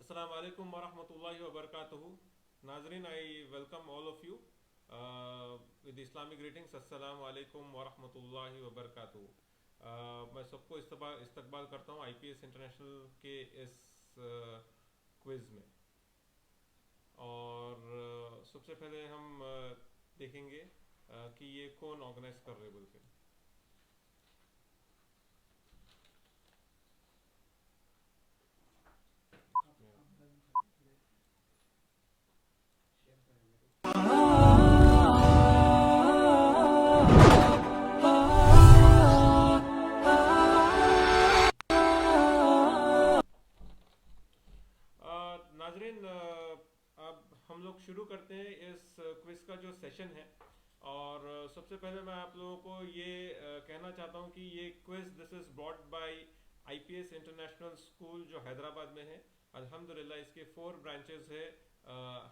Assalamu alaikum wa rahmatullahi wa barakatuhu. Nazrin, I welcome all of you with Islamic greetings. Assalamu alaikum wa rahmatullahi wa barakatuhu. मैं सबको इस्तकबाल करता हूँ IPS international के इस quiz में। और सबसे पहले हम देखेंगे कि ये कौन ऑर्गेनाइज कर रहे बोल के। नाजरीन, अब हम लोग शुरू करते हैं इस क्विज़ का जो सेशन है। और सबसे पहले मैं आप लोगों को ये कहना चाहता हूँ कि ये quiz this is brought by IPS international school जो हैदराबाद में है। अल्हम्दुलिल्लाह इसके 4 ब्रांचेस है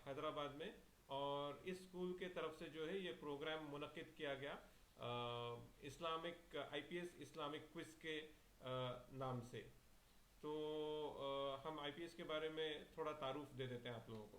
हैदराबाद में। और इस स्कूल के तरफ से जो है ये प्रोग्राम मुनक्किद किया गया इस्लामिक आईपीएस इस्लामिक क्विज़ के नाम से। तो हम आईपीएस के बारे में थोड़ा तारुफ दे देते हैं आप लोगों को।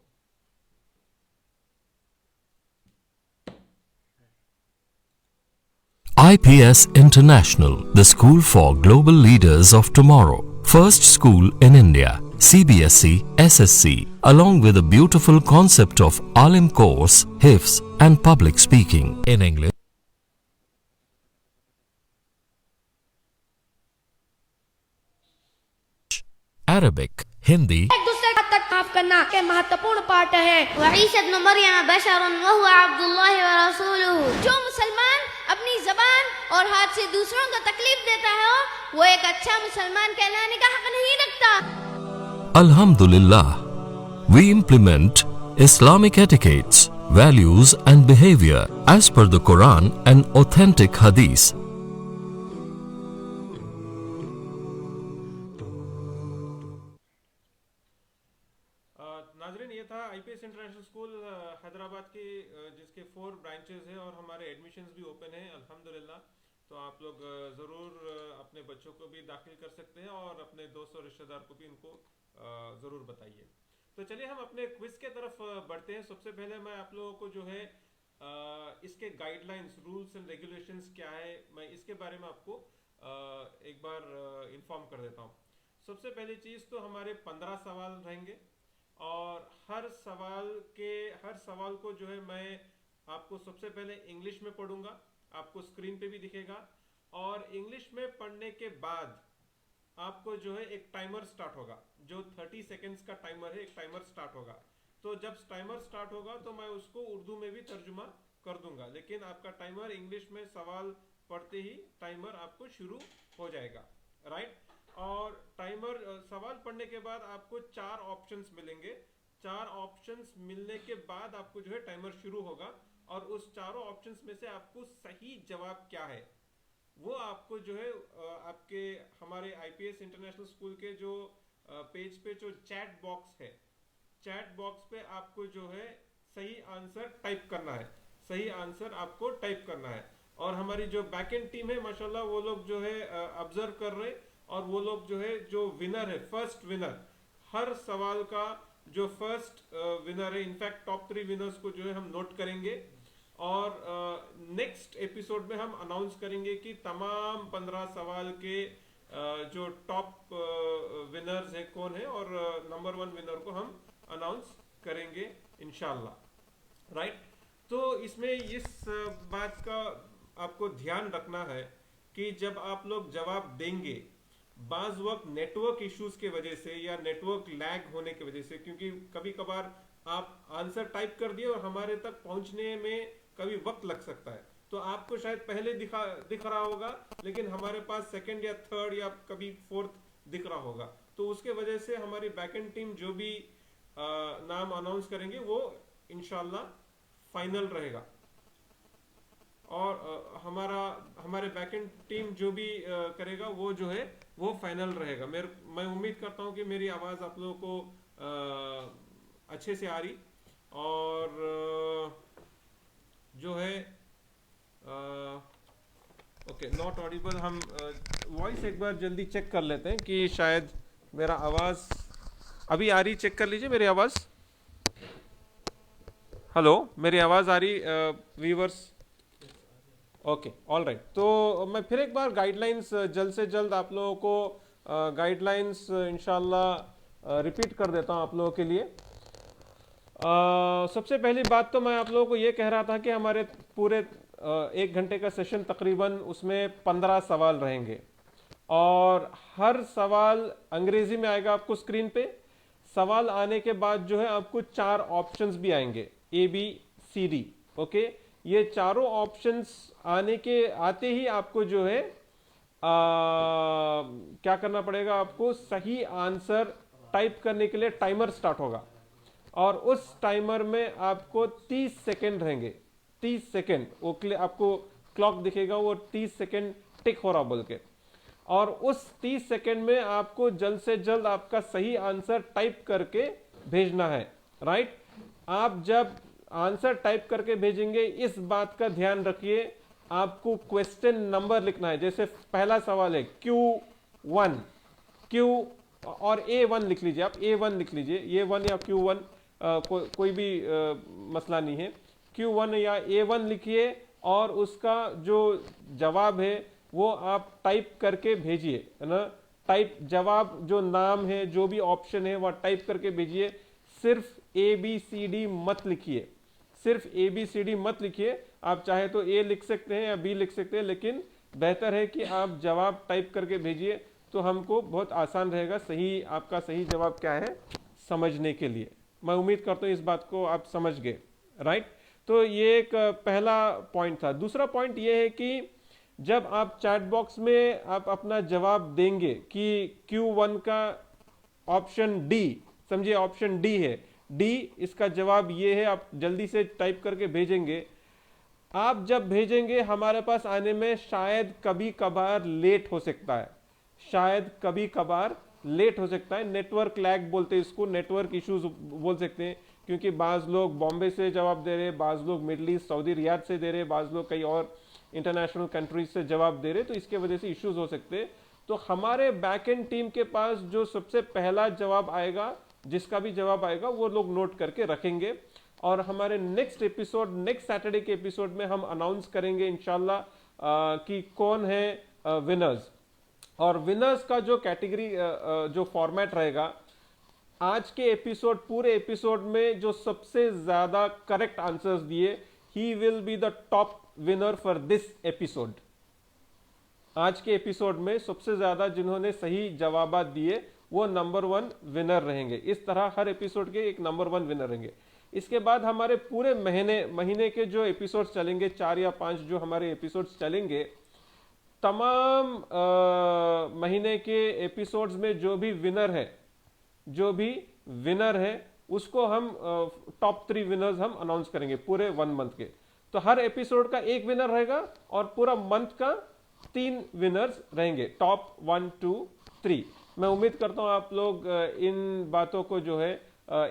IPS International, the school for global leaders of tomorrow. First school in India, CBSE, SSC, along with a beautiful concept of Alim course, Hifz and public speaking in English, Arabic, Hindi, एक दूसरे का तक माफ करना के महत्वपूर्ण पाठ है। वईसा इब्न मरियम बशरुन व हुवा अब्दुल्लाह व रसूलुहु। जो मुसलमान अपनी जबान और हाथ से दूसरों को तकलीफ देता है वो एक अच्छा मुसलमान कहलाने का हक नहीं रखता। Alhamdulillah, we implement Islamic etiquettes, values and behavior as per the Quran and authentic Hadith. नाजरीन, ये था आईपीएस इंटरनेशनल स्कूल हैदराबाद के जिसके 4 ब्रांचेस हैं और हमारे एडमिशन्स भी ओपन हैं अल्हम्दुलिल्लाह। तो आप लोग ज़रूर अपने बच्चों को भी दाखिल कर सकते हैं और अपने दोस्त और रिश्तेदार को भी इनको ज़रूर बताइए। तो चलिए हम अपने क्विज़ के तरफ बढ़ते हैं। सबसे पहले मैं आप लोगों को जो है इसके गाइडलाइंस, रूल्स एंड रेगुलेशंस क्या है, मैं इसके बारे में आपको एक बार इन्फॉर्म कर देता हूँ। सबसे पहली चीज़ तो हमारे 15 सवाल रहेंगे और हर सवाल को जो है मैं आपको सबसे पहले इंग्लिश में पढ़ूंगा, आपको स्क्रीन पे भी दिखेगा। और इंग्लिश में पढ़ने के बाद आपको जो है एक टाइमर स्टार्ट होगा, जो 30 सेकेंड्स का टाइमर है, एक टाइमर स्टार्ट होगा। तो जब टाइमर स्टार्ट होगा तो मैं उसको उर्दू में भी तर्जुमा कर दूंगा, लेकिन आपका टाइमर इंग्लिश में सवाल पढ़ते ही टाइमर आपको शुरू हो जाएगा, राइट। और टाइमर सवाल पढ़ने के बाद आपको 4 ऑप्शंस मिलेंगे। 4 ऑप्शंस मिलने के बाद आपको जो है टाइमर शुरू होगा और उस चारों ऑप्शंस में से आपको सही जवाब क्या है वो आपको जो है आपके हमारे आईपीएस इंटरनेशनल स्कूल के जो पेज पे जो चैट बॉक्स है, चैट बॉक्स पे आपको जो है सही आंसर टाइप करना है, सही आंसर आपको टाइप करना है। और हमारी जो बैकएंड टीम है माशाल्लाह वो लोग जो है ऑब्जर्व कर रहे और वो लोग जो है जो विनर है, फर्स्ट विनर, हर सवाल का जो फर्स्ट विनर है, इनफैक्ट टॉप 3 विनर्स को जो है हम नोट करेंगे। और नेक्स्ट एपिसोड में हम अनाउंस करेंगे कि तमाम 15 सवाल के जो टॉप विनर्स है कौन है, और नंबर 1 विनर को हम अनाउंस करेंगे इंशाल्लाह, राइट। तो इसमें इस बात का आपको ध्यान रखना है कि जब आप लोग जवाब देंगे, बाज वक्त नेटवर्क इश्यूज के वजह से या नेटवर्क लैग होने की वजह से, क्योंकि कभी कभार आप आंसर टाइप कर दिए और हमारे तक पहुंचने में कभी वक्त लग सकता है। तो आपको शायद पहले दिख रहा होगा लेकिन हमारे पास सेकंड या थर्ड या कभी फोर्थ दिख रहा होगा। तो उसके वजह से हमारी बैकएंड टीम जो भी नाम अनाउंस करेंगे वो इंशाल्लाह फाइनल रहेगा। और हमारे बैकएंड टीम जो भी करेगा वो जो है वो फाइनल रहेगा। मैं उम्मीद करता हूँ कि मेरी आवाज़ आप लोगों को अच्छे से आ रही। और जो है ओके, नॉट ऑडिबल। हम वॉइस एक बार जल्दी चेक कर लेते हैं कि शायद मेरा आवाज़ अभी आ रही, चेक कर लीजिए मेरी आवाज़। हेलो, मेरी आवाज़ आ रही व्यूवर्स? Okay, all right. तो मैं फिर एक बार गाइडलाइंस जल्द से जल्द आप लोगों को गाइडलाइंस इंशाल्लाह रिपीट कर देता हूं आप लोगों के लिए। सबसे पहली बात तो मैं आप लोगों को ये कह रहा था कि हमारे पूरे 1 घंटे का सेशन तकरीबन उसमें 15 सवाल रहेंगे और हर सवाल अंग्रेजी में आएगा आपको स्क्रीन पे। सवाल आने के बाद जो है आपको 4 ऑप्शंस भी आएंगे, ABCD। ओके, ये चारों ऑप्शंस आते ही आपको जो है क्या करना पड़ेगा, आपको सही आंसर टाइप करने के लिए टाइमर स्टार्ट होगा और उस टाइमर में आपको 30 सेकेंड रहेंगे। 30 सेकेंड वो आपको क्लॉक दिखेगा, वो 30 सेकेंड टिक हो रहा बोल के, और उस 30 सेकेंड में आपको जल्द से जल्द आपका सही आंसर टाइप करके भेजना है। राइट, आप जब आंसर टाइप करके भेजेंगे इस बात का ध्यान रखिए, आपको क्वेश्चन नंबर लिखना है। जैसे पहला सवाल है Q1, Q और A1 लिख लीजिए, आप A1 लिख लीजिए, A1 या Q1 कोई भी मसला नहीं है। Q1 या A1 लिखिए और उसका जो जवाब है वो आप टाइप करके भेजिए, है ना। टाइप जवाब जो नाम है, जो भी ऑप्शन है वह टाइप करके भेजिए। सिर्फ ABCD मत लिखिए, सिर्फ ABCD मत लिखिए। आप चाहे तो A लिख सकते हैं या B लिख सकते हैं, लेकिन बेहतर है कि आप जवाब टाइप करके भेजिए, तो हमको बहुत आसान रहेगा सही आपका सही जवाब क्या है समझने के लिए। मैं उम्मीद करता हूँ इस बात को आप समझ गए। राइट, तो ये एक पहला पॉइंट था। दूसरा पॉइंट ये है कि जब आप चैट बॉक्स में आप अपना जवाब देंगे कि Q1 का ऑप्शन D, समझिए ऑप्शन D है, D इसका जवाब ये है, आप जल्दी से टाइप करके भेजेंगे। आप जब भेजेंगे हमारे पास आने में शायद कभी कभार लेट हो सकता है, शायद कभी कभार लेट हो सकता है। नेटवर्क लैग बोलते हैं इसको, नेटवर्क इश्यूज बोल सकते हैं, क्योंकि बाज लोग बॉम्बे से जवाब दे रहे, बाज लोग मिडल ईस्ट सऊदी रियाद से दे रहे, बाज लोग कई और इंटरनेशनल कंट्रीज से जवाब दे रहे, तो इसके वजह से इश्यूज हो सकते हैं। तो हमारे बैकएंड टीम के पास जो सबसे पहला जवाब आएगा, जिसका भी जवाब आएगा वो लोग नोट करके रखेंगे, और हमारे नेक्स्ट एपिसोड, नेक्स्ट सैटरडे के एपिसोड में हम अनाउंस करेंगे इंशाल्लाह कि कौन है विनर्स। और विनर्स का जो कैटेगरी जो फॉर्मेट रहेगा, आज के एपिसोड, पूरे एपिसोड में जो सबसे ज्यादा करेक्ट आंसर्स दिए, he will be the top winner for this episode. आज के एपिसोड में सबसे ज्यादा जिन्होंने सही जवाब दिए वो नंबर 1 विनर रहेंगे। इस तरह हर एपिसोड के एक नंबर 1 विनर रहेंगे। इसके बाद हमारे पूरे महीने के जो एपिसोड्स चलेंगे, 4 या 5 जो हमारे एपिसोड्स चलेंगे, तमाम महीने के एपिसोड्स में जो भी विनर है उसको हम टॉप 3 विनर्स हम अनाउंस करेंगे पूरे 1 मंथ के। तो हर एपिसोड का 1 विनर रहेगा और पूरा मंथ का 3 विनर्स रहेंगे, टॉप 1, 2, 3। मैं उम्मीद करता हूं आप लोग इन बातों को जो है,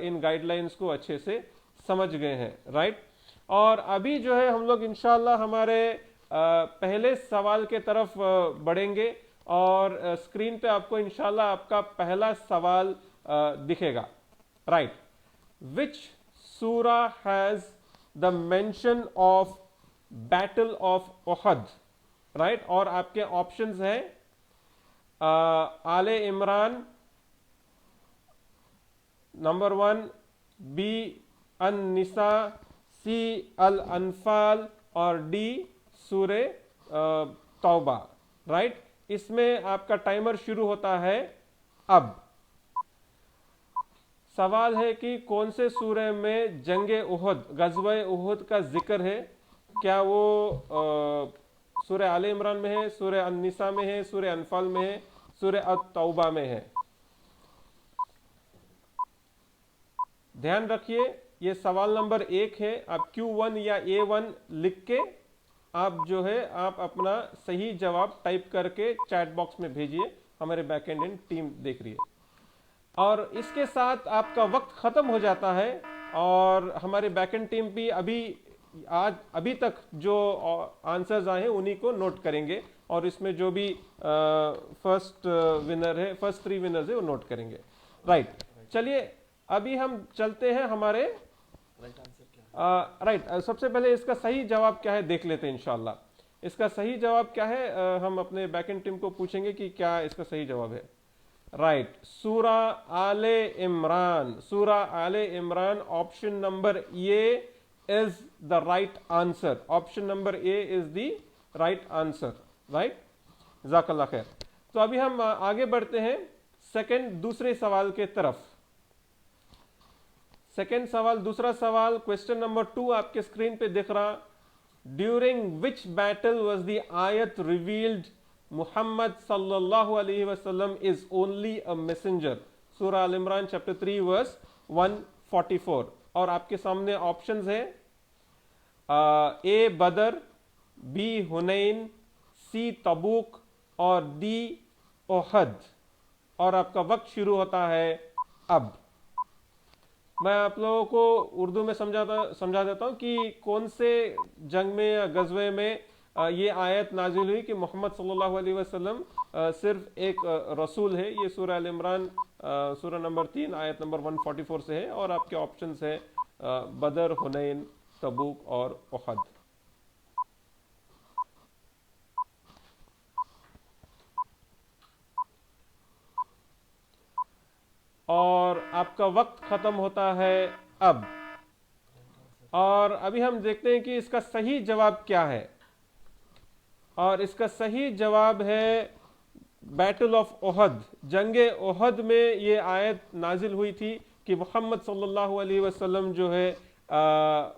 इन गाइडलाइंस को अच्छे से समझ गए हैं। राइट, और अभी जो है हम लोग इंशाल्लाह हमारे पहले सवाल के तरफ बढ़ेंगे, और स्क्रीन पे आपको इंशाल्लाह आपका पहला सवाल दिखेगा। राइट, विच सूरा has the mention of battle of Uhud. Right, और आपके ऑप्शंस हैं आले इमरान नंबर 1, B अन निसा, C अल अनफाल और D सूरे तौबा। राइट, इसमें आपका टाइमर शुरू होता है अब। सवाल है कि कौन से सूरे में जंगे उहद, गज़वे उहद का जिक्र है। क्या वो सूरे आले इमरान में है, सूरे अन-निसा में है, सूरे अनफाल में है, सूरे अत-तौबा में है? ध्यान रखिए, ये सवाल नंबर 1 है। आप Q1 या A1 लिख के आप जो है आप अपना सही जवाब टाइप करके चैट बॉक्स में भेजिए, हमारे बैकएंड टीम देख रही है। और इसके साथ आपका वक्त खत्म हो जाता है, और हमारे बैकएंड टीम भी अभी तक जो आंसर्स आए हैं उन्हीं को नोट करेंगे, और इसमें जो भी फर्स्ट 3 विनर्स है वो नोट करेंगे। राइट, चलिए अभी हम चलते हैं हमारे राइट सबसे पहले इसका सही जवाब क्या है देख लेते हैं इंशाल्लाह। इसका सही जवाब क्या है हम अपने बैकएंड टीम को पूछेंगे कि क्या इसका सही जवाब है। राइट सूरा आले इमरान, सूरा आले इमरान option number A is the right answer. Option number A is the right answer. Right, जज़ाकल्लाह खैर। तो अभी हम आगे बढ़ते हैं सेकंड दूसरे सवाल के तरफ। सेकंड सवाल, दूसरा सवाल, क्वेश्चन नंबर 2 आपके स्क्रीन पे दिख रहा। During which battle was the आयत रिवील्ड मुहम्मद सल्लल्लाहु अलैहि वसल्लम इज ओनली अ मैसेंजर। सूरा अल इमरान चैप्टर 3 वर्स 144। और आपके सामने ऑप्शंस है ए बदर, बी हुनैन, सी तबूक और डी ओहद। और आपका वक्त शुरू होता है अब। मैं आप लोगों को उर्दू में समझा देता हूं कि कौन से जंग में या गजवे में ये आयत नाजिल हुई कि मोहम्मद सल्लल्लाहु अलैहि वसल्लम सिर्फ एक रसूल है। ये सूरह अल इमरान सूरह नंबर 3 आयत नंबर 144 से है। और आपके ऑप्शंस है बदर, हुनैन, तबूक और ओहद। और आपका वक्त खत्म होता है अब। और अभी हम देखते हैं कि इसका सही जवाब क्या है। और इसका सही जवाब है बैटल ऑफ ओहद। जंगे ओहद में ये आयत नाजिल हुई थी कि मोहम्मद सल्लल्लाहु अलैहि वसल्लम जो है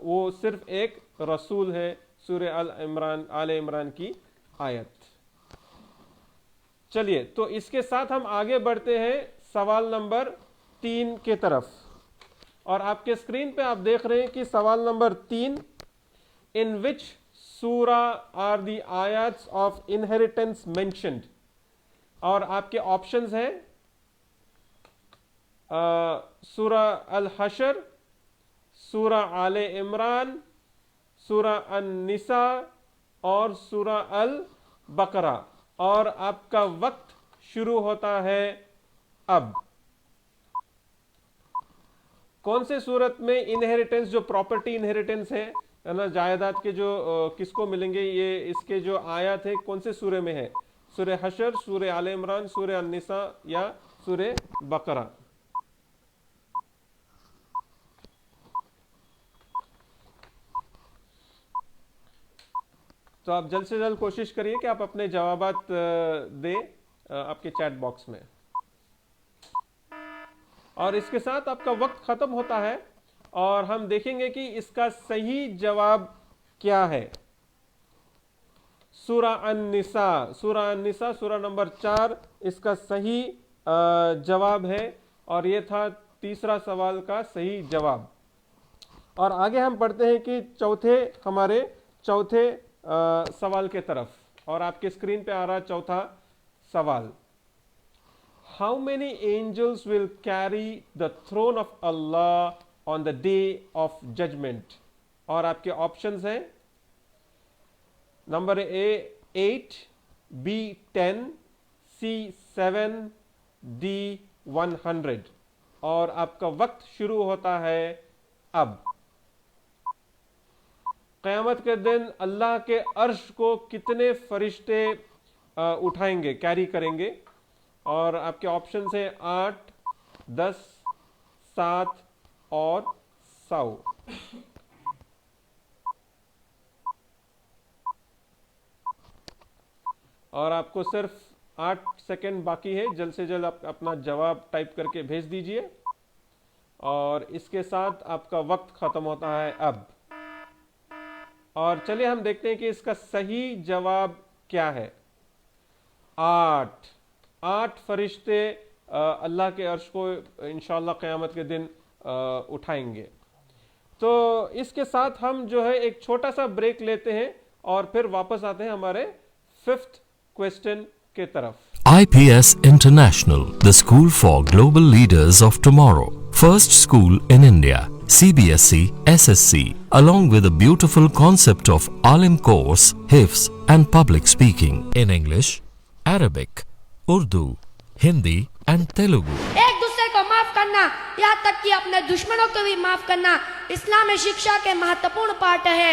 वो सिर्फ एक रसूल है। सूरह आले इमरान की आयत। चलिए तो इसके साथ हम आगे बढ़ते हैं सवाल नंबर 3 के तरफ। और आपके स्क्रीन पे आप देख रहे हैं कि सवाल नंबर 3, इन विच सूरा आर द आयत्स ऑफ इनहेरिटेंस मेंशन्ड। और आपके ऑप्शंस हैं सूरा अल हशर, सूरा आले इमरान, सूरा अन-निसा और सूरा अल बकरा। और आपका वक्त शुरू होता है अब। कौन से सूरत में इनहेरिटेंस, जो प्रॉपर्टी इनहेरिटेंस है ना, जायदाद के जो किसको मिलेंगे, ये इसके जो आयत है कौन से सूरे में है? सूरह हशर, सूरह आले इमरान, सूरह अन-निसा या सूरह बकरा। तो आप जल्द से जल्द कोशिश करिए कि आप अपने जवाबात दें आपके चैट बॉक्स में। और इसके साथ आपका वक्त खत्म होता है और हम देखेंगे कि इसका सही जवाब क्या है। सूरा अन-निसा, सूरा अन-निसा सूरा नंबर 4 इसका सही जवाब है। और ये था तीसरा सवाल का सही जवाब। और आगे हम पढ़ते हैं कि हमारे चौथे सवाल के तरफ। और आपके स्क्रीन पे आ रहा चौथा सवाल। How many angels will carry the throne of Allah on the day of judgment? और आपके ऑप्शंस हैं number A 8, B 10, C 7, D 100। और आपका वक्त शुरू होता है अब। क़यामत के दिन अल्लाह के अर्श को कितने फरिश्ते उठाएंगे, कैरी करेंगे? और आपके ऑप्शन है 8, 10, 7 और 100। और आपको सिर्फ 8 सेकेंड बाकी है। जल्द से जल्द आप अपना जवाब टाइप करके भेज दीजिए। और इसके साथ आपका वक्त खत्म होता है अब। और चलिए हम देखते हैं कि इसका सही जवाब क्या है। 8 फरिश्ते अल्लाह के अर्श को इंशाअल्लाह क़यामत के दिन उठाएंगे। तो इसके साथ हम जो है एक छोटा सा ब्रेक लेते हैं और फिर वापस आते हैं हमारे 5th क्वेश्चन के तरफ। IPS International, the school for global leaders of tomorrow. First school in India. CBSE, SSC, along with a beautiful concept of Alim course, Hifz and public speaking in English, Arabic, Urdu, Hindi and Telugu. एक दूसरे को माफ करना, यहाँ तक कि अपने दुश्मनों को भी माफ करना इस्लाम में शिक्षा के महत्वपूर्ण पाठ है।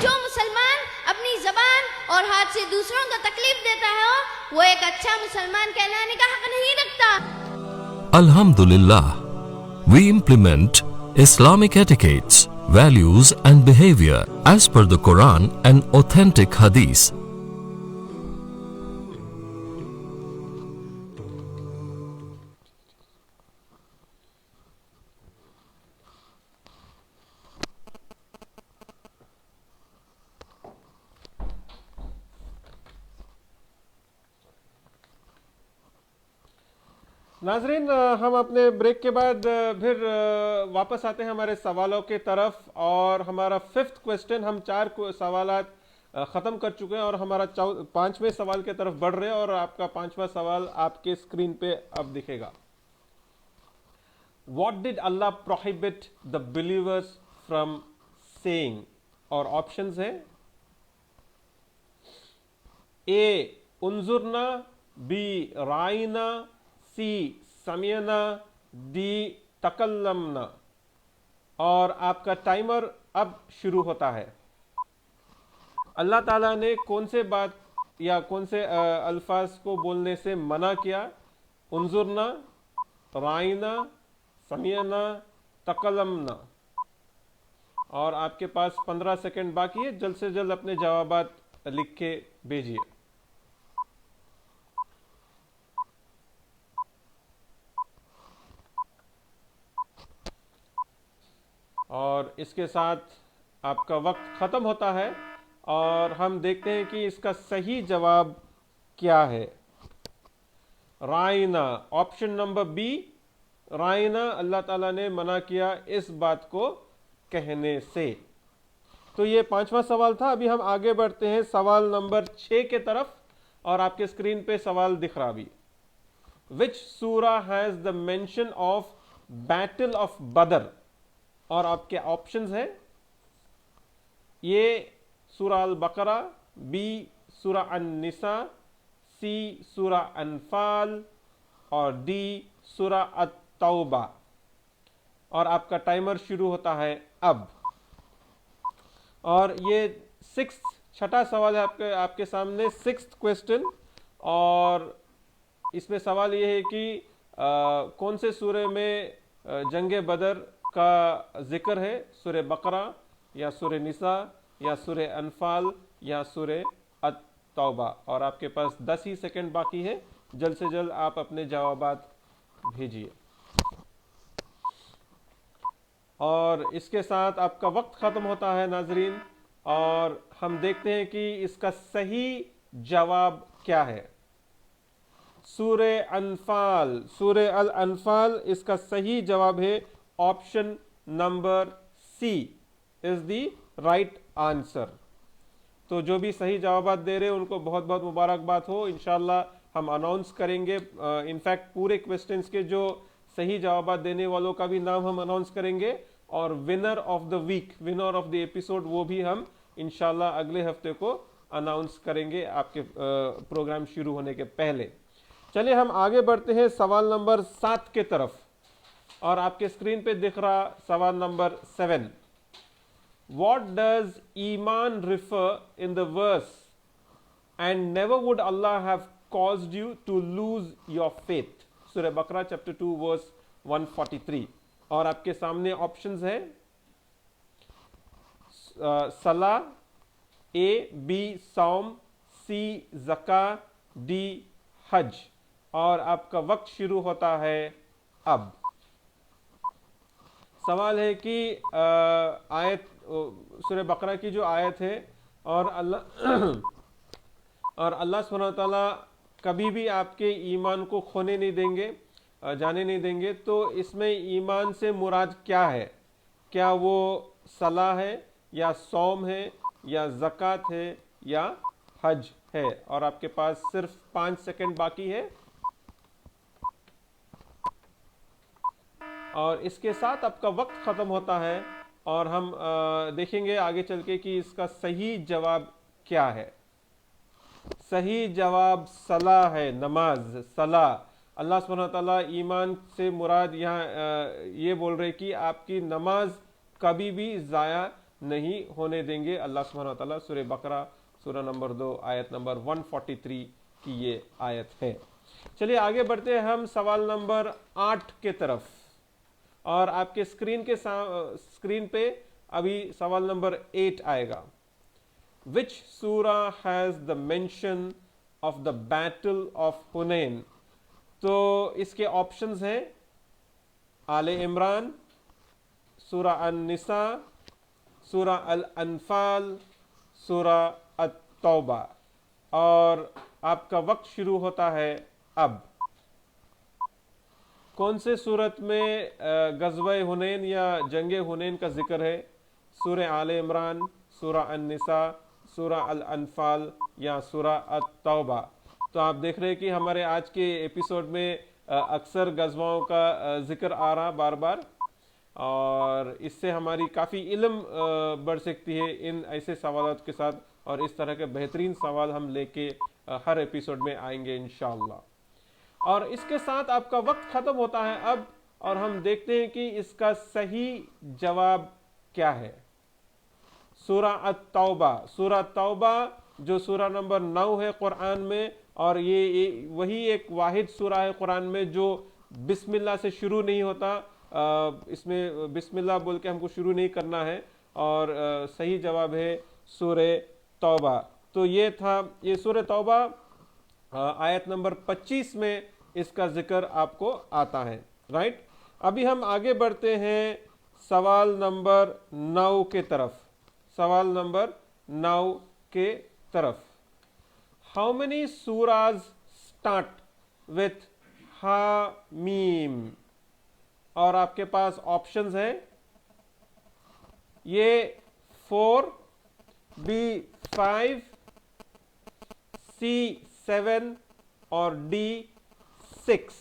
जो मुसलमान अपनी जबान और हाथ से दूसरों को तकलीफ देता है वो एक अच्छा मुसलमान कहलाने का हक नहीं रखता। Alhamdulillah, we implement Islamic etiquettes, values and behavior as per the Quran and authentic hadith. नाजरीन, हम अपने ब्रेक के बाद फिर वापस आते हैं हमारे सवालों के तरफ। और हमारा 5th क्वेश्चन, हम 4 सवालात ख़त्म कर चुके हैं और हमारा 5वें सवाल के तरफ बढ़ रहे हैं। और आपका 5वां सवाल आपके स्क्रीन पे अब दिखेगा। What did Allah prohibit the believers from saying? और ऑप्शंस हैं ए उन्जुरना, बी राइना, सी समियना, डी तकल्लमना। और आपका टाइमर अब शुरू होता है। अल्लाह ताला ने कौन से बात या कौन से अल्फाज को बोलने से मना किया? उन्जुरना, राइना, समियना, तकल्लमना। और आपके पास 15 सेकंड बाकी है। जल्द से जल्द अपने जवाबात लिख के भेजिए। और इसके साथ आपका वक्त ख़त्म होता है और हम देखते हैं कि इसका सही जवाब क्या है। राइना, ऑप्शन नंबर बी, राइना, अल्लाह ताला ने मना किया इस बात को कहने से। तो ये 5वां सवाल था। अभी हम आगे बढ़ते हैं सवाल नंबर 6 के तरफ। और आपके स्क्रीन पे सवाल दिख रहा भी। विच सूरा has the mention of battle of बदर? और आपके ऑप्शंस हैं ये सूरा अल बकरा, बी सूरा अन-निसा, सी सूरा अनफाल और डी सूरा अत-तौबा। और आपका टाइमर शुरू होता है अब। और ये 6वां सवाल है आपके सामने, 6th क्वेश्चन। और इसमें सवाल ये है कि कौन से सूरे में जंग बदर का जिक्र है? सूरे बकरा या सूरे निसा या सूरे अनफाल या सूरे अत-तौबा। और आपके पास 10 ही सेकंड बाकी है। जल्द से जल्द आप अपने जवाबात भेजिए। और इसके साथ आपका वक्त ख़त्म होता है नाजरीन। और हम देखते हैं कि इसका सही जवाब क्या है। सूरे अनफाल, सूरे अल अनफाल, इसका सही जवाब है option number C is the right answer. तो जो भी सही जवाब दे रहे हैं उनको बहुत बहुत मुबारकबाद हो। इंशाल्लाह हम अनाउंस करेंगे, इनफैक्ट पूरे क्वेश्चंस के जो सही जवाब देने वालों का भी नाम हम अनाउंस करेंगे। और winner of the week, winner of the episode, वो भी हम इंशाल्लाह अगले हफ्ते को अनाउंस करेंगे आपके प्रोग्राम शुरू होने के पहले। चलिए हम आगे बढ़ते हैं सवाल नंबर 7 के तरफ। और आपके स्क्रीन पे दिख रहा सवाल नंबर 7। What does ईमान refer in the verse and never would Allah have caused you to lose your faith? सूरह बकरा चैप्टर 2 वर्स 143। और आपके सामने ऑप्शंस है सला, A B सौम, C Zaka, D हज। और आपका वक्त शुरू होता है अब। सवाल है कि आयत सूरह बकरा की जो आयत है और अल्लाह सुब्हानहू व तआला कभी भी आपके ईमान को खोने नहीं देंगे, जाने नहीं देंगे। तो इसमें ईमान से मुराद क्या है? क्या वो सलाह है या सौम है या ज़कात है या हज है? और आपके पास सिर्फ 5 सेकंड बाकी है। और इसके साथ आपका वक्त ख़त्म होता है। और हम देखेंगे आगे चल के कि इसका सही जवाब क्या है। सही जवाब सला है, नमाज, सला। अल्लाह सुब्हानहू व तआला ईमान से मुराद यहाँ ये बोल रहे कि आपकी नमाज कभी भी ज़ाया नहीं होने देंगे। अल्लाह सुब्हानहू व तआला सूरह बकरा सूरह नंबर 2 आयत नंबर 143 की ये आयत है। चलिए आगे बढ़ते हैं हम सवाल नंबर 8 के तरफ। और आपके स्क्रीन पे अभी सवाल नंबर 8 आएगा। विच सूरा has the mention of the battle of Hunayn? तो इसके ऑप्शंस हैं आले इमरान, सूरा अन-निसा, सूरा अल-अनफाल, सूरा अत-तौबा। और आपका वक्त शुरू होता है अब। कौन से सूरत में गज़वे हुनैन या जंगे हुनैन का जिक्र है? सूरह आले इमरान, सूरह अन-निसा, सूरह अल-अनफाल या सूरह अत-तौबा? तो आप देख रहे हैं कि हमारे आज के एपिसोड में अक्सर गज़वाओं का जिक्र आ रहा बार बार, और इससे हमारी काफ़ी इल्म बढ़ सकती है इन ऐसे सवालों के साथ। और इस तरह के बेहतरीन सवाल हम लेके हर एपिसोड में आएंगे इंशाअल्लाह। और इसके साथ आपका वक्त ख़त्म होता है अब, और हम देखते हैं कि इसका सही जवाब क्या है। सूरा अत-तौबा। सूरा तौबा जो सूरा नंबर 9 है कुरान में, और ये वही एक वाहिद सूरा है कुरान में जो बिस्मिल्लाह से शुरू नहीं होता। इसमें बिस्मिल्लाह बोल के हमको शुरू नहीं करना है, और सही जवाब है सूरह तौबा। तो ये था, ये सूरह तौबा आयत नंबर 25 में इसका जिक्र आपको आता है, राइट। अभी हम आगे बढ़ते हैं सवाल नंबर 9 के तरफ। सवाल नंबर 9 के तरफ। हाउ मेनी सूराज स्टार्ट विथ हामीम? और आपके पास ऑप्शंस हैं, ये 4, B 5, C 7 और D 6।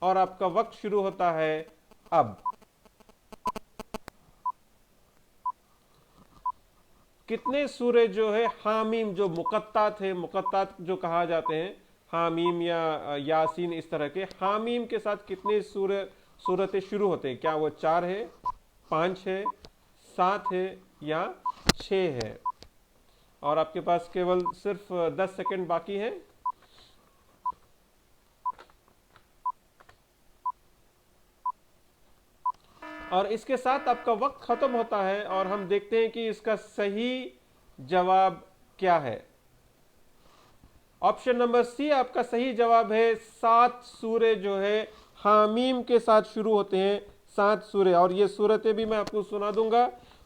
और आपका वक्त शुरू होता है अब। कितने सूरे जो है हामीम, जो मुकत्तात है, मुकत्तात जो कहा जाते हैं, हामीम या यासीन, इस तरह के हामीम के साथ कितने सूरतें शुरू होते हैं? क्या वो 4 है, 5 है, 7 है या 6 है? और आपके पास केवल सिर्फ 10 सेकंड बाकी है। और इसके साथ आपका वक्त खत्म होता है, और हम देखते हैं कि इसका सही जवाब क्या है। ऑप्शन नंबर सी आपका सही जवाब है। 7 सूरे जो है हामीम के साथ शुरू होते हैं, 7 सूरे। और ये सूरतें भी मैं आपको सुना दूंगा।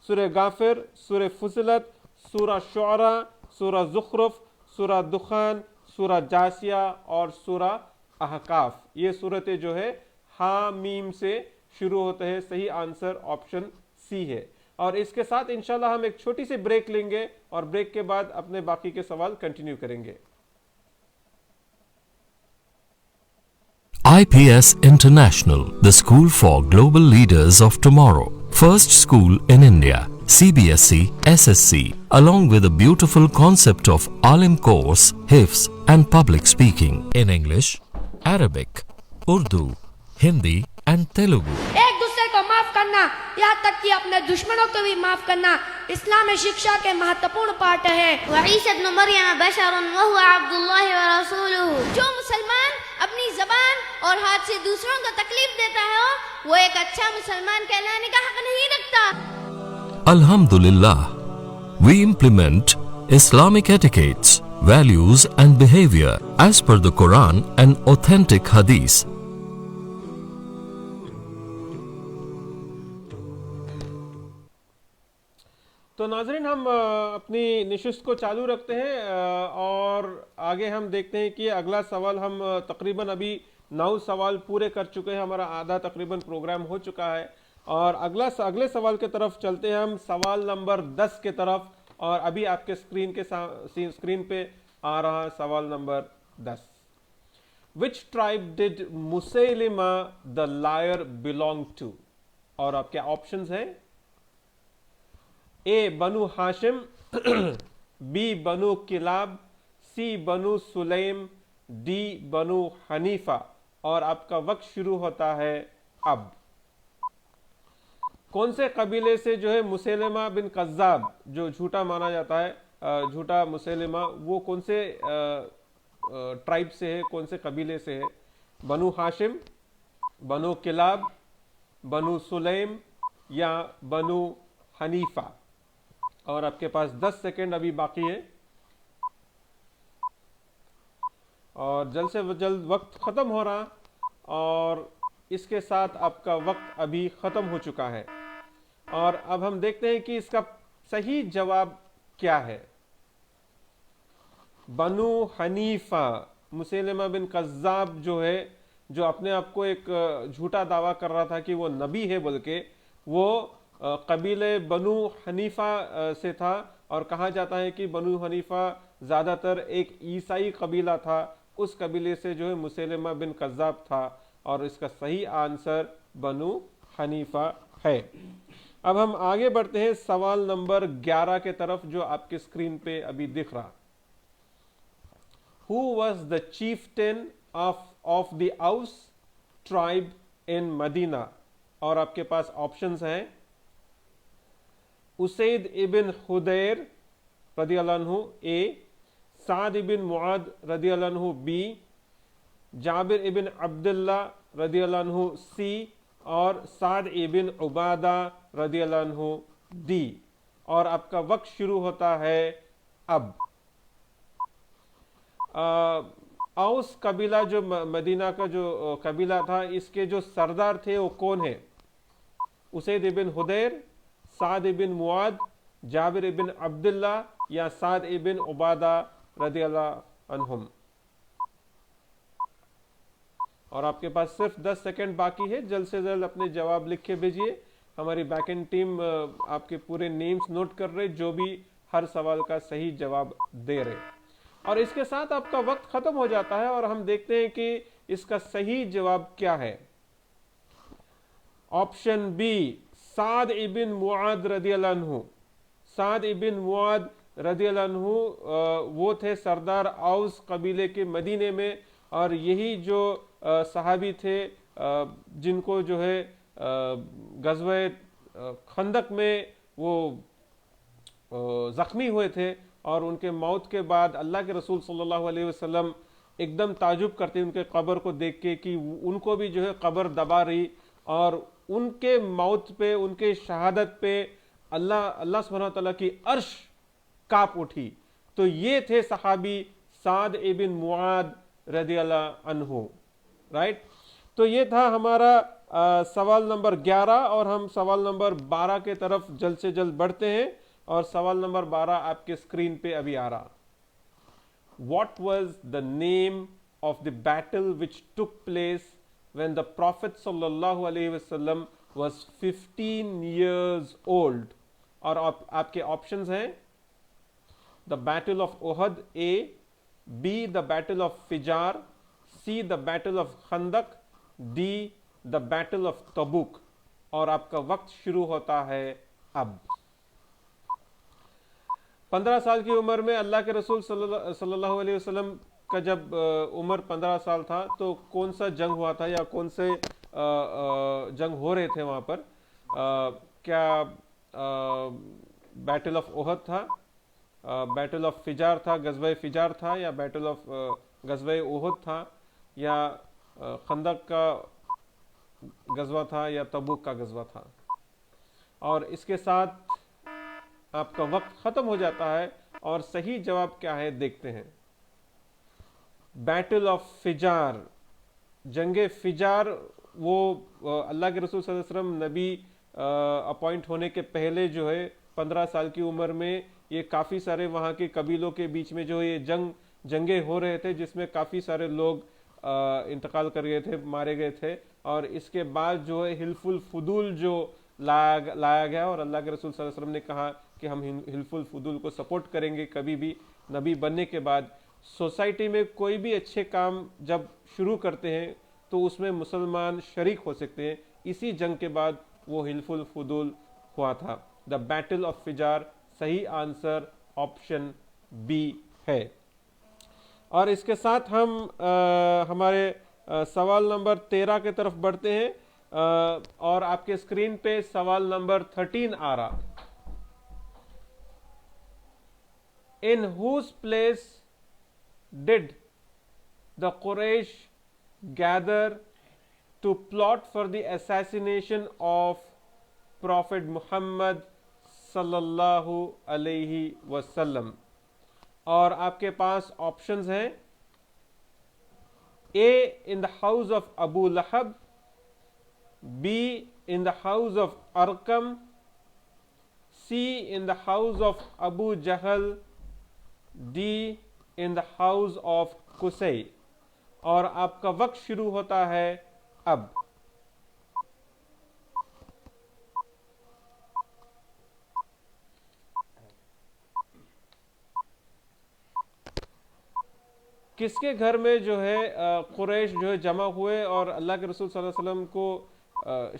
सूरह गाफिर, सूरह फुसिलत, सूरह शुअरा, सूरह ज़ुख़रुफ़, सूरह दुखान, सूरह जासिया और सूरह अहकाफ। ये सूरतें जो है हामीम से शुरू होते हैं। सही आंसर ऑप्शन सी है। और इसके साथ इंशाल्लाह हम एक छोटी सी ब्रेक लेंगे, और ब्रेक के बाद अपने बाकी के सवाल कंटिन्यू करेंगे। IPS International, the school for global leaders of tomorrow. First school in India, CBSE, SSC, along with a beautiful concept of Alim course, Hifz and public speaking in English, Arabic, Urdu, Hindi and Telugu. एक दूसरे को माफ करना, यहाँ तक कि अपने दुश्मनों को भी माफ करना इस्लाम में शिक्षा के महत्वपूर्ण पाठ है। वईसा इब्न मरियम बशरुन व हुवा अब्दुल्लाह व रसूलुहु। जो मुसलमान अपनी जबान और हाथ से दूसरों को तकलीफ देता है वो एक अच्छा मुसलमान कहलाने का हक नहीं रखता। Alhamdulillah, we implement Islamic etiquettes, values and behavior as per the Quran and authentic Hadith. तो नाज़रीन, हम अपनी नशिस्त को चालू रखते हैं, और आगे हम देखते हैं कि अगला सवाल हम तकरीबन अभी 9 सवाल पूरे कर चुके हैं। हमारा आधा तकरीबन प्रोग्राम हो चुका है, और अगले सवाल के तरफ चलते हैं हम, सवाल नंबर 10 के तरफ। और अभी आपके स्क्रीन पे आ रहा सवाल नंबर 10। Which tribe did Musaylima the liar belong to? और आपके ऑप्शंस हैं, ए बनु हाशिम, बी बनु किलाब, सी बनु सुलैम, डी बनु हनीफा। और आपका वक्त शुरू होता है अब। कौन से कबीले से जो है मुसैलिमा बिन कज़्ज़ाब, जो झूठा माना जाता है, झूठा मुसैलिमा, वो कौन से ट्राइब से है, कौन से कबीले से है? बनु हाशिम, बनु किलाब, बनु सुलैम या बनु हनीफा। और आपके पास 10 सेकेंड अभी बाकी है और जल्द से जल्द वक्त खत्म हो रहा, और इसके साथ आपका वक्त अभी खत्म हो चुका है। और अब हम देखते हैं कि इसका सही जवाब क्या है। बनु हनीफा, मुसैलिमा बिन कज़्ज़ाब जो है, जो अपने आप को एक झूठा दावा कर रहा था कि वो नबी है बोल के, वो कबीले बनु हनीफा से था। और कहा जाता है कि बनु हनीफा ज़्यादातर एक ईसाई कबीला था, उस कबीले से जो है मुसैलिमा बिन कज़्ज़ाब था। और इसका सही आंसर बनु हनीफा है। अब हम आगे बढ़ते हैं सवाल नंबर 11 के तरफ, जो आपके स्क्रीन पे अभी दिख रहा। Who was the chieftain of the Aus tribe in Medina? और आपके पास ऑप्शंस हैं, उसैद इबिन हुदैर रदियल्लाहु अन्हु ए, साद इबिन मुआद रदियल्लाहु अन्हु बी, जाबिर इबिन अब्दुल्ला रदियल्लाहु अन्हु सी, और साद इबिन उबादा रदियल्लाहु अन्हु डी। और आपका वक्त शुरू होता है अब। औस कबीला, जो मदीना का जो कबीला था, इसके जो सरदार थे वो कौन है? उसैद इबिन हुदैर, साद इबिन मुआद, जाबिर इबिन अब्दुल्ला या साद इबिन उबादा रदियल्लाहु अन्हुम। और आपके पास सिर्फ 10 सेकंड बाकी है, जल्द से जल्द अपने जवाब लिख के भेजिए। हमारी बैकएंड टीम आपके पूरे नेम्स नोट कर रहे, जो भी हर सवाल का सही जवाब दे रहे। और इसके साथ आपका वक्त खत्म हो जाता है और हम देखते हैं कि इसका सही जवाब क्या है। ऑप्शन बी, साद इबिन मुआद रदियल्लाहु अन्हु। साद इबिन मुआद रदियल्लाहु अन्हु वो थे सरदार औस कबीले के मदीने में, और यही जो सहाबी थे जिनको जो है गज़वे खंदक में वो जख्मी हुए थे, और उनके मौत के बाद अल्लाह के रसूल सल्लल्लाहु अलैहि वसल्लम एकदम ताजुब करते उनके कब्र को देख के कि उनको भी जो है कब्र दबा रही, और उनके मौत पे, उनके शहादत पे अल्लाह सुब्हानहू व तआला की अर्श कांप उठी। तो ये थे सहाबी साद इबिन मुआद रदियल्लाहु अन्हु, राइट। तो ये था हमारा सवाल नंबर 11, और हम सवाल नंबर 12 के तरफ जल्द से जल्द बढ़ते हैं। और सवाल नंबर 12 आपके स्क्रीन पे अभी आ रहा। What was the name of the battle which took place when the Prophet sallallahu alaihi wasallam was 15 years old? और आपके ऑप्शंस हैं, the battle of Uhud A, B the battle of Fijar, C the battle of Khandak, D the battle of Tabuk। और आपका वक्त शुरू होता है अब। 15 साल की उम्र में अल्लाह के रसूल सल्लल्लाहु अलैहि वसल्लम का जब उम्र 15 साल था, तो कौन सा जंग हुआ था या कौन से जंग हो रहे थे वहाँ पर? क्या बैटल ऑफ ओहद था, बैटल ऑफ फिजार था, गज़वे फिजार था, या बैटल ऑफ गज़वे ओहद था, या खंदक का गज़वा था, या तबूक का गज़वा था? और इसके साथ आपका वक्त खत्म हो जाता है, और सही जवाब क्या है देखते हैं। बैटल ऑफ फिजार, जंगे फिजार, वो अल्लाह के रसूल सल्लल्लाहु अलैहि वसल्लम नबी अपॉइंट होने के पहले जो है 15 साल की उम्र में ये काफ़ी सारे वहाँ के कबीलों के बीच में जो ये जंगे हो रहे थे, जिसमें काफ़ी सारे लोग इंतकाल कर गए थे, मारे गए थे। और इसके बाद जो है हिल्फुल फुदूल जो लाया गया, और अल्लाह के रसूल सल्लल्लाहु अलैहि वसल्लम ने कहा कि हम हिल्फुल फुदूल को सपोर्ट करेंगे। कभी भी नबी बनने के बाद सोसाइटी में कोई भी अच्छे काम जब शुरू करते हैं तो उसमें मुसलमान शरीक हो सकते हैं। इसी जंग के बाद वो हिल्फुल फुदूल हुआ था। द बैटल ऑफ फिजार, सही आंसर ऑप्शन बी है। और इसके साथ हम हमारे सवाल नंबर 13 की तरफ बढ़ते हैं और आपके स्क्रीन पे सवाल नंबर 13 आ रहा। इन whose place did the Quraysh gather to plot for the assassination of Prophet Muhammad sallallahu alaihi wasallam? और आपके पास ऑप्शंस हैं, A in the house of Abu Lahab, B in the house of Arqam, C in the house of Abu Jahl, D in the house of Qusay। और आपका वक्त शुरू होता है अब। किसके घर में जो है कुरैश जो है जमा हुए और अल्लाह के रसूल सल्लल्लाहु अलैहि वसल्लम को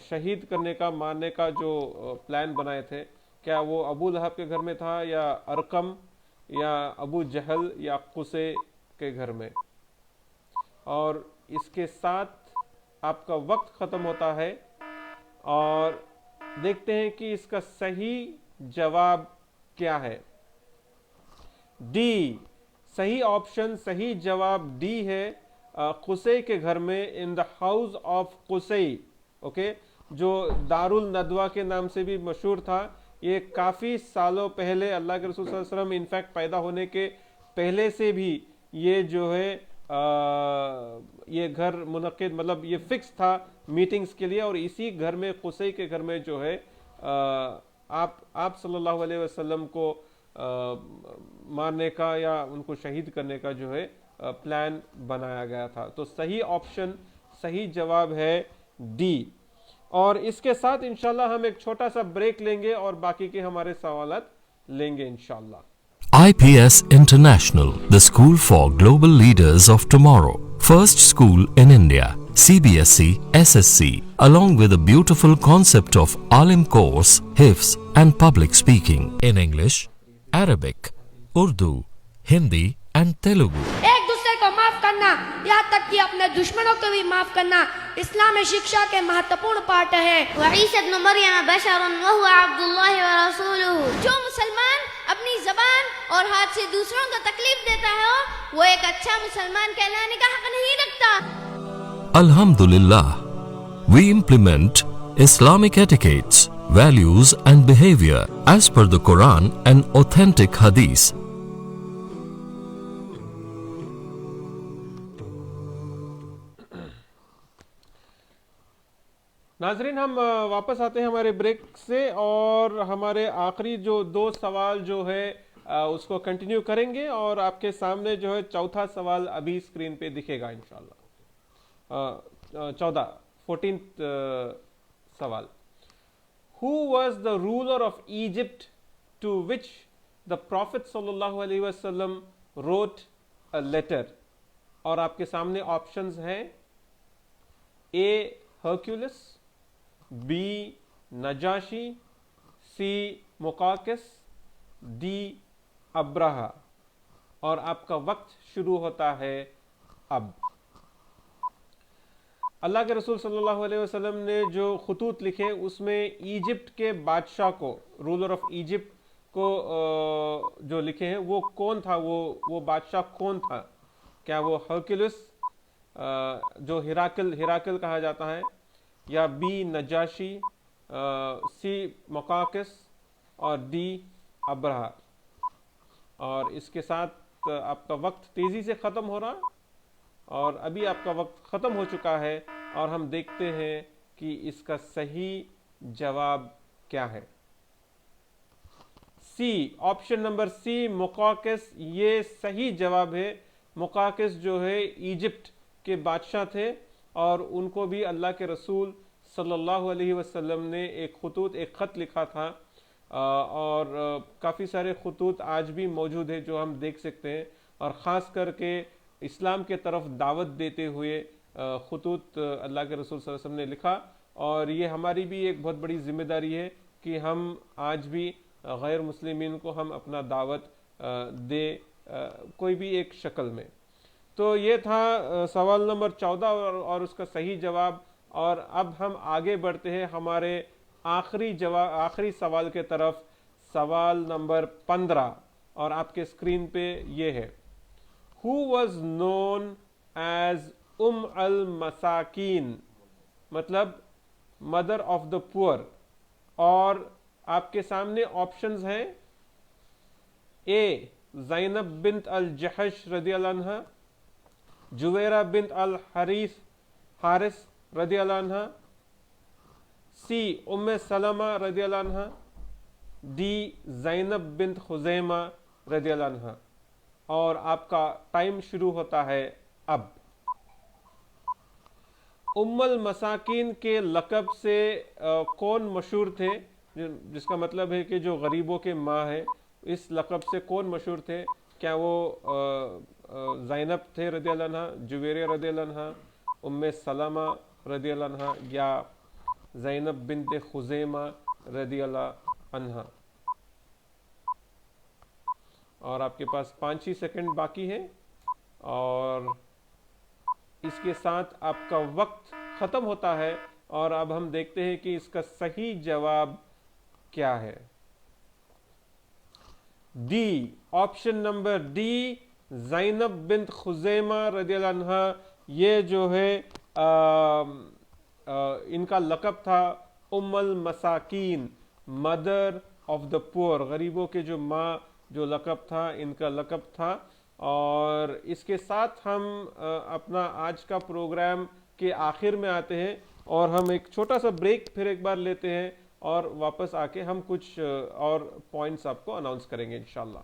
शहीद करने का, मारने का जो प्लान बनाए थे, क्या वो अबू लहब के घर में था या अरकम या अबू जहल या कुसे के घर में? और इसके साथ आपका वक्त ख़त्म होता है और देखते हैं कि इसका सही जवाब क्या है। डी, सही ऑप्शन, सही जवाब डी है, कुसै के घर में, इन द हाउस ऑफ कुसै। ओके, जो दारुल नदवा के नाम से भी मशहूर था। ये काफ़ी सालों पहले अल्लाह के रसूल सल्लल्लाहु अलैहि वसल्लम इनफैक्ट पैदा होने के पहले से भी ये जो है ये घर मुनक्किद, मतलब ये फिक्स था मीटिंग्स के लिए। और इसी घर में, कुसै के घर में जो है आप सल्लल्लाहु अलैहि वसल्लम को मारने का या उनको शहीद करने का जो है प्लान बनाया गया था। तो सही ऑप्शन, सही जवाब है डी। और इसके साथ इंशाल्लाह हम एक छोटा सा ब्रेक लेंगे और बाकी के हमारे सवालात लेंगे इंशाल्लाह। IPS International, the school for global leaders of tomorrow. First school in India, CBSE, SSC, along with a beautiful concept of Alim course, Hifz and public speaking in English, Arabic, Urdu, Hindi and Telugu. एक दूसरे को माफ करना, यहाँ तक कि अपने दुश्मनों को भी माफ करना इस्लाम में शिक्षा के महत्वपूर्ण पाठ है। वईसा इब्न मरियम बशरुन व हुवा अब्दुल्लाह व रसूलुहु। जो मुसलमान अपनी जबान और हाथ से दूसरों को तकलीफ देता है वो एक अच्छा मुसलमान कहलाने का हक नहीं रखता। Alhamdulillah, we implement Islamic etiquettes, values and behavior as per the Quran and authentic Hadith. नाजरीन, हम वापस आते हैं हमारे ब्रेक से और हमारे आखिरी जो दो सवाल जो है उसको कंटिन्यू करेंगे और आपके सामने जो है चौथा सवाल अभी स्क्रीन पे दिखेगा इंशाल्लाह। 14th सवाल। Who was the ruler of Egypt to which the Prophet sallallahu alaihi wasallam wrote a letter? और आपके सामने ऑप्शंस हैं, A Hercules, B Najashi, C मुकाकिस, D Abraha. और आपका वक्त शुरू होता है अब। अल्लाह के रसूल सल्लल्लाहु अलैहि वसल्लम ने जो खतूत लिखे उसमें इजिप्ट के बादशाह को, रूलर ऑफ इजिप्ट को जो लिखे हैं वो कौन था, वो बादशाह कौन था? क्या वो हर्कुलस जो हिराकल कहा जाता है, या बी नजाशी, सी मुकाकिस और डी अब्राहा? और इसके साथ आपका वक्त तेज़ी से ख़त्म हो रहा और अभी आपका वक्त ख़त्म हो चुका है और हम देखते हैं कि इसका सही जवाब क्या है। सी, ऑप्शन नंबर सी मुकाकिस, ये सही जवाब है। मुकाकिस जो है इजिप्ट के बादशाह थे और उनको भी अल्लाह के रसूल सल्लल्लाहु अलैहि वसल्लम ने एक ख़त लिखा था और काफ़ी सारे खतूत आज भी मौजूद है जो हम देख सकते हैं। और ख़ास करके इस्लाम के तरफ दावत देते हुए खतूत अल्लाह के रसूल सल्लल्लाहु अलैहि वसल्लम ने लिखा। और ये हमारी भी एक बहुत बड़ी जिम्मेदारी है कि हम आज भी गैर मुस्लिमीन को हम अपना दावत दे कोई भी एक शक्ल में। तो ये था सवाल नंबर 14 और उसका सही जवाब। और अब हम आगे बढ़ते हैं हमारे आखिरी सवाल के तरफ, सवाल नंबर 15, और आपके स्क्रीन पे ये है। हु वॉज नोन एज अल मसाकीन, मतलब मदर ऑफ द पुअर। और आपके सामने ऑप्शंस हैं, ए ज़ैनब बिन्त अल जहश रदियल्लाहु अन्हा, जुवैरा बिन्त अल हारिस रदियल्लाहु अन्हा, सी उम्मे सलमा रदियल्लाहु अन्हा, डी ज़ैनब बिन्त खुज़ैमा रदियल्लाहु अन्हा। और आपका टाइम शुरू होता है अब। उम्मुल मसाकिन के लक़ब से कौन मशहूर थे, जिसका मतलब है कि जो गरीबों के माँ है, इस लक़ब से कौन मशहूर थे? क्या वो ज़ैनब थे रदियल्लाहु अन्हा, जुवैरिया रदियल्लाहु अन्हा, उम्मे सलमा रदियल्लाहु अन्हा, या ज़ैनब बिन्त खुज़ैमा रदियल्लाहु अन्हा? और आपके पास 5 ही सेकंड बाकी है और इसके साथ आपका वक्त ख़त्म होता है। और अब हम देखते हैं कि इसका सही जवाब क्या है। डी, ऑप्शन नंबर डी, ज़ैनब बिन्त खुज़ैमा रदियल्लाहु अन्हा, ये जो है इनका लक़ब था उम्मुल मसाकीन, मदर ऑफ द पुअर, गरीबों के जो माँ, जो लक़ब था, इनका लक़ब था। और इसके साथ हम अपना आज का प्रोग्राम के आखिर में आते हैं और हम एक छोटा सा ब्रेक फिर एक बार लेते हैं और वापस आके हम कुछ और पॉइंट्स आपको अनाउंस करेंगे इंशाल्लाह।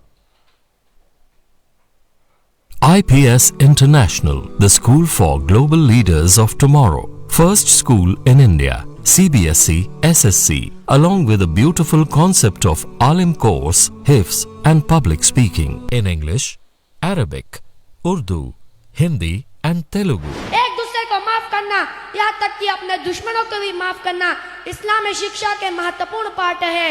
IPS International, the school for global leaders of tomorrow. First school in India, CBSE, SSC, along with a beautiful concept of Alim course, Hifz and public speaking in English, Arabic, Urdu, Hindi and Telugu. एक दूसरे को माफ करना, यहाँ तक कि अपने दुश्मनों को भी माफ करना इस्लाम में शिक्षा के महत्वपूर्ण पाठ है।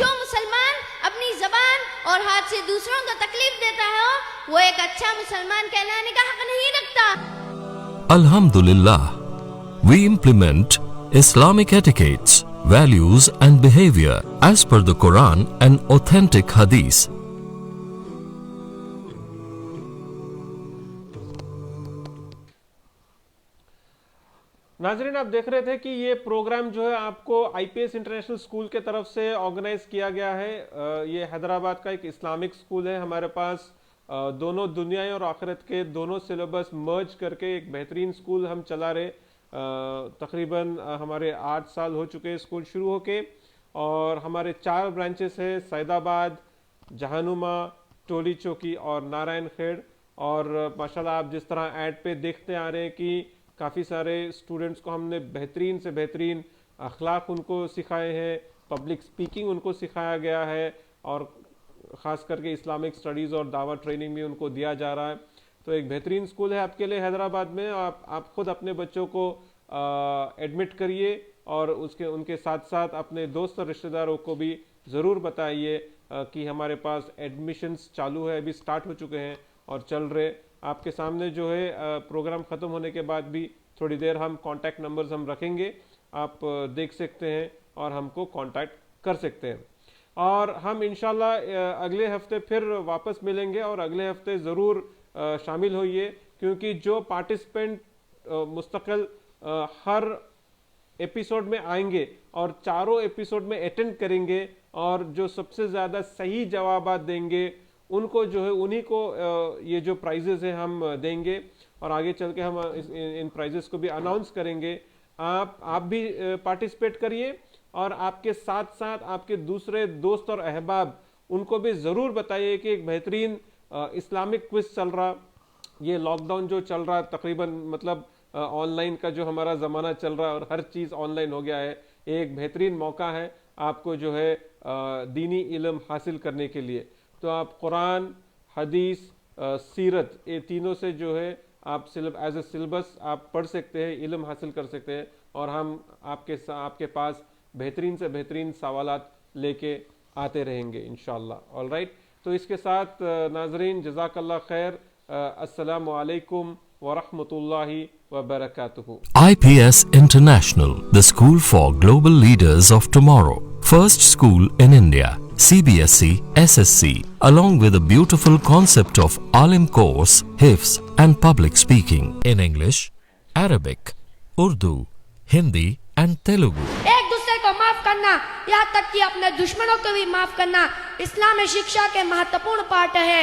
जो मुसलमान अपनी जबान और हाथ से दूसरों को तकलीफ देता है वो एक अच्छा मुसलमान कहलाने का हक नहीं रखता। Alhamdulillah, we implement Islamic etiquettes, values and behavior as per the Quran and authentic Hadith. नाजरीन, आप देख रहे थे कि ये प्रोग्राम जो है आपको IPS इंटरनेशनल स्कूल के तरफ से ऑर्गेनाइज किया गया है। ये हैदराबाद का एक इस्लामिक स्कूल है। हमारे पास दोनों दुनिया और आखिरत के दोनों सिलेबस मर्ज करके एक बेहतरीन स्कूल हम चला रहे। तकरीबन हमारे 8 साल हो चुके हैं स्कूल शुरू होके, और हमारे 4 ब्रांचेस हैं, सैदाबाद, जहानुमा, टोली चौकी और नारायण खेड़। और माशाल्लाह आप जिस तरह ऐड पे देखते आ रहे हैं कि काफ़ी सारे स्टूडेंट्स को हमने बेहतरीन से बेहतरीन अखलाक उनको सिखाए हैं, पब्लिक स्पीकिंग उनको सिखाया गया है, और ख़ास करके इस्लामिक स्टडीज़ और दावा ट्रेनिंग भी उनको दिया जा रहा है। तो एक बेहतरीन स्कूल है आपके लिए हैदराबाद में। आप खुद अपने बच्चों को एडमिट करिए और उनके साथ साथ अपने दोस्त और रिश्तेदारों को भी ज़रूर बताइए कि हमारे पास एडमिशन्स चालू है, अभी स्टार्ट हो चुके हैं और चल रहे। आपके सामने जो है प्रोग्राम ख़त्म होने के बाद भी थोड़ी देर हम कॉन्टैक्ट नंबर्स हम रखेंगे, आप देख सकते हैं और हमको कॉन्टैक्ट कर सकते हैं। और हम इंशाल्लाह अगले हफ्ते फिर वापस मिलेंगे और अगले हफ्ते ज़रूर शामिल होइए, क्योंकि जो पार्टिसिपेंट मुस्तकिल हर एपिसोड में आएंगे और चारों एपिसोड में अटेंड करेंगे और जो सबसे ज़्यादा सही जवाब देंगे उनको जो है उन्हीं को ये जो प्राइजेस हैं हम देंगे, और आगे चल के हम इन प्राइजेस को भी अनाउंस करेंगे। आप भी पार्टिसिपेट करिए और आपके साथ साथ आपके दूसरे दोस्त और अहबाब उनको भी ज़रूर बताइए कि एक बेहतरीन इस्लामिक क्विज चल रहा। ये लॉकडाउन जो चल रहा तकरीबन मतलब ऑनलाइन का जो हमारा ज़माना चल रहा है और हर चीज़ ऑनलाइन हो गया है, एक बेहतरीन मौका है आपको जो है दीनी इल्म हासिल करने के लिए। तो आप कुरान, हदीस, सीरत, ये तीनों से जो है आप एज ए सिलेबस आप पढ़ सकते हैं, इल्म हासिल कर सकते हैं, और हम आपके पास बेहतरीन से बेहतरीन सवालात लेके आते रहेंगे इंशाल्लाह। ऑल राइट, तो इसके साथ नाजरीन जज़ाकल्लाह खैर, अस्सलामु अलैकुम व रहमतुल्लाहि व बरकातुहू। IPS International, the school for global leaders of tomorrow. First school in India, CBSE, SSC, along with a beautiful concept of Alim course, Hifz and public speaking in English, Arabic, Urdu, Hindi and Telugu. एक दूसरे को माफ करना, यहाँ तक कि अपने दुश्मनों को भी माफ करना इस्लाम में शिक्षा के महत्वपूर्ण पाठ है।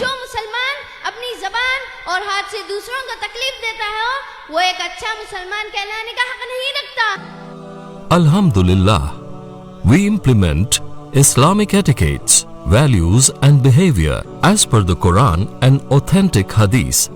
जो मुसलमान अपनी जबान और हाथ से दूसरों को तकलीफ देता है वो एक अच्छा मुसलमान कहलाने का हक नहीं रखता। Alhamdulillah, we implement Islamic etiquettes, values and behavior as per the Quran and authentic Hadith.